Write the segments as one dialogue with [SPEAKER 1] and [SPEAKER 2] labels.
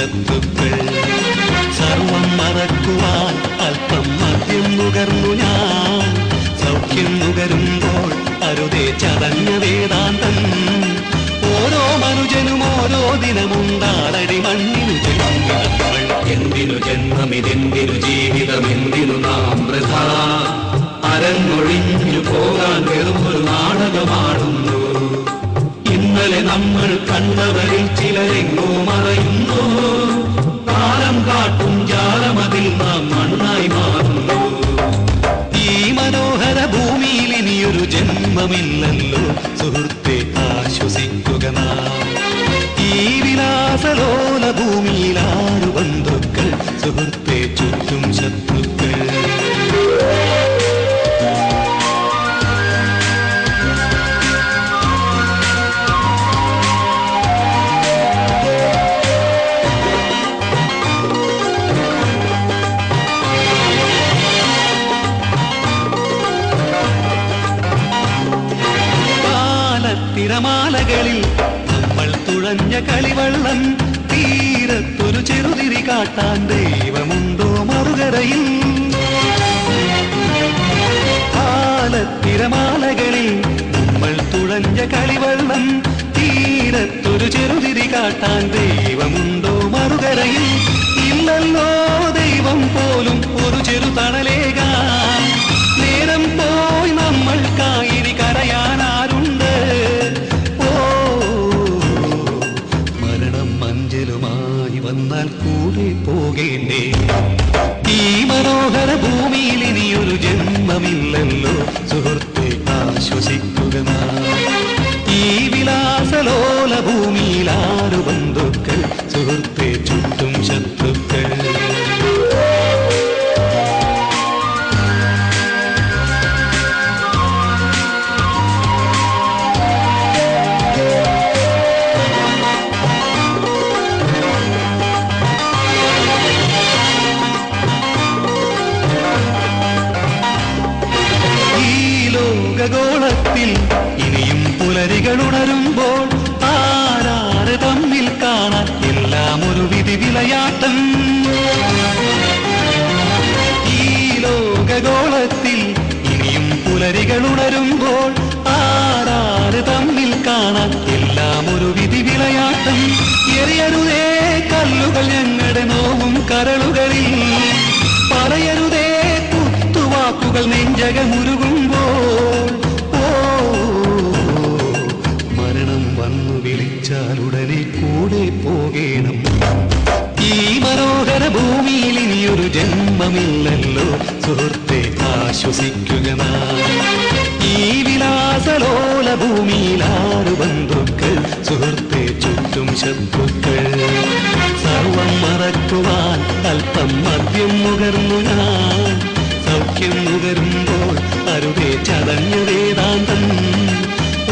[SPEAKER 1] ശത്രുക്കൾ. സർവം മറക്കുവാൻ അല്പം മദ്യം നുകർന്നു ഞാൻ. സൗഖ്യം നുകരുമ്പോൾ അരുതേ ചതഞ്ഞ വേദാന്തം. ഓരോ മനുജനും ഓരോ ദിനമുണ്ടാളടി മണ്ണിനു ജന്മങ്ങൾ. എന്തിനു ജന്മമിതെന്തിനു ജീവിതമെന്തിനു നാം വൃഥ. അരങ്ങൊഴിഞ്ഞു പോകാൻ വെറുമൊരു നാടകമാടുന്നു. ഇന്നലെ നമ്മൾ കണ്ടവരിൽ ചിലരെങ്ങോ മറയുന്നു. കാലം കാട്ടും ജാലമതിൽ നാം മണ്ണായി മാറുന്നു. ഈ മനോഹര ഭൂമിയിൽ ഇനിയൊരു ജന്മമില്ലല്ലോ സുഹൃത്തെ, ആശ്വസിക്കുക നാം. ഈ വിലാസലോല ഭൂമിയിൽ ആറു ബന്ധുക്കൾ സുഹൃത്തെ, ചുറ്റും ശത്രുക്കൾ. തിരമാലകളിൽ നമ്മൾ തുഴഞ്ഞ കളിവള്ളം. തീരത്തൊരു ചെറുതിരി കാട്ടാൻ ദൈവമുണ്ടോ മറുകരയിൽ? തിരമാലകളിൽ നമ്മൾ തുഴഞ്ഞ കളിവള്ളം. തീരത്തൊരു ചെറുതിരി കാട്ടാൻ ദൈവമുണ്ടോ മറുകരയിൽ? ഇല്ലല്ലോ ദൈവം പോലും ഒരു ചെറു തണലേകാൻ. നേരം പോയി നമ്മൾക്കായിനി കരയാനാരുണ്ട്? വന്നാൽ കൂടെ പോകേണ്ടേ? ഈ മനോഹര ഭൂമിയിൽ ഇനിയൊരു ജന്മമില്ലല്ലോ സുഹൃത്തെ, ആശ്വസിക്കുക നാം. ഈ വിലാസലോല ഭൂമിയിൽ ആറു ബന്ധുക്കൾ സുഹൃത്തെ, ചുറ്റും ശത്രുക്കൾ. ഗോളത്തിൽ ഇനിയും പുലരികൾ ഉണരുമ്പോൾ ആരാറ് തമ്മിൽ കാണാൻ എല്ലാം ഒരു വിധി വിളയാട്ടം. ഈ ലോകഗോളത്തിൽ ഇനിയും പുലരികൾ ഉണരുമ്പോൾ ആരാറ് തമ്മിൽ കാണാൻ എല്ലാം ഒരു വിധി വിളയാട്ടം. എറിയരുതേ കല്ലുകൾ ഞങ്ങളുടെ നോവും കരളുകളിൽ. പറയരുതേ കുത്തുവാക്കുകൾ നെഞ്ചകമുരുകുമ്പോൾ. മരണം വന്നു വിളിച്ചാൽ ഉടനെ കൂടെ പോകേണം. ഈ മനോഹര ഭൂമിയിൽ ഇനിയൊരു ജന്മമില്ലല്ലോ സുഹൃത്തെ, ആശ്വസിക്കുക നാം. ഈ വിലാസലോല ഭൂമിയിൽ ആറു ബന്ധുക്കൾ സുഹൃത്തെ, ചുറ്റും ശത്രുക്കൾ. സർവം മറക്കുവാൻ അല്പം മദ്യം നുകർന്നു ഞാൻ. സൗഖ്യം നുകരുമ്പോൾ അരുതേ ചതഞ്ഞ വേദാന്തം.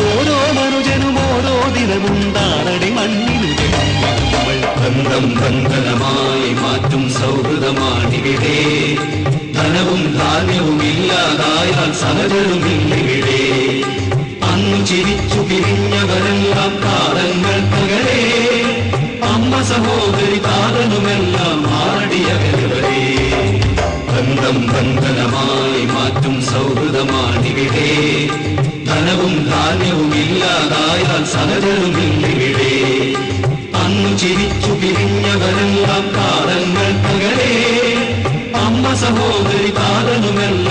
[SPEAKER 1] ഓരോ മനുജനും ഓരോ ദിനമുണ്ടാറടി മണ്ണിനു ജന്മങ്ങൾ. ബന്ധം ബന്ധനമായി മാറ്റും സൗഹൃദമാണിവിടെ. ധനവും ധാന്യവും ഇല്ലാതായാൽ സഹജരുമില്ലിവിടെ. അന്നു ചിരിച്ചു പിരിഞ്ഞവരെല്ലാം കാലങ്ങൾ പകരേ. അമ്മ സഹോദരി താതനുമെല്ലാം മാറടിയവരെ. ബന്ധം ബന്ധനമായി മാറ്റും സൗഹൃദമാണിവിടെ. ധനവും ധാന്യവും ഇല്ലാതായാൽ സഹജരുമില്ലിവിടെ. അന്നു ചിരിച്ചു പിരിഞ്ഞവരെല്ലാം കാലങ്ങൾ പകരേ. അമ്മ സഹോദരി താതനുമെല്ലാം